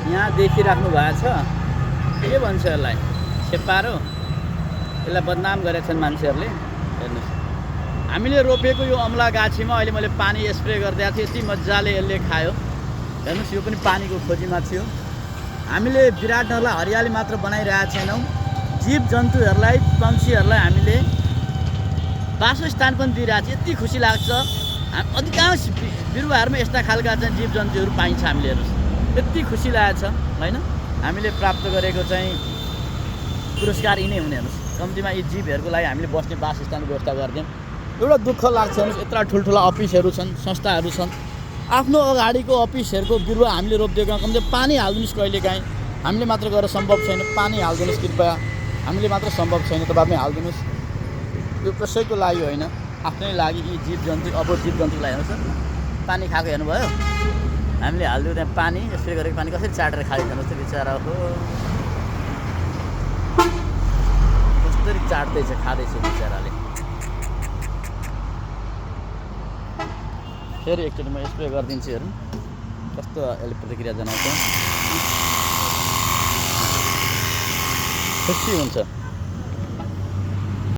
यहाँ देखिराख्नु भएको छ के भन्छ यसलाई छेपारो यसलाई बदनाम गरेका छन् मान्छेहरूले हेर्नुहोस् हामीले रोपेको यो अमला गाछीमा अहिले मैले पानी स्प्रे गरिदिएको थिएँ यति मजाले यसले खायो हेर्नुहोस् यो पनि पानीको खोजीमा थियो हामीले विराटनगरलाई हरियाली मात्र बनाइरहेका छैनौँ जीव जन्तुहरूलाई पक्षीहरूलाई हामीले वासस्थान पनि दिइरहेको छ यति खुसी लाग्छ अधिकांश बिरुवाहरूमा यस्ता खालका चाहिँ जीव जन्तुहरू पाइन्छ हामीले हेर्नुहोस् यति खुसी लागेको छ हैन हामीले प्राप्त गरेको चाहिँ पुरस्कार यिनै हुने हेर्नुहोस् कम्तीमा यी जीवहरूको लागि हामीले बस्ने वासस्थानको व्यवस्था गरिदियौँ एउटा दुःख लाग्छ हेर्नुहोस् यत्रा ठुल्ठुला अफिसहरू छन् संस्थाहरू छन् आफ्नो अगाडिको अफिसहरूको बिरुवा हामीले रोपिदिएको कम्ती पानी हालिदिनुहोस् कहिलेकाहीँ हामीले मात्र गरेर सम्भव छैन पानी हालिदिनुहोस् कृपया हामीले मात्र सम्भव छैन तपाईँ पनि हालिदिनुहोस् यो कसैको लागि होइन आफ्नै लागि यी जीव जन्तु अब जीव जन्तुको लागि हेर्नुहोस् पानी खाएको हेर्नुभयो हामीले हालिदियो त्यहाँ पानी यसरी गरेको पानी कसरी चाटेर खाइदिनुहोस् त्यो बिचरा हो कसरी चाट्दैछ खाँदैछ बिचराले फेरि एकचोटि म स्प्रे गरिदिन्छु हेरौँ कस्तो यसले प्रतिक्रिया जनाउँछ खुसी हुन्छ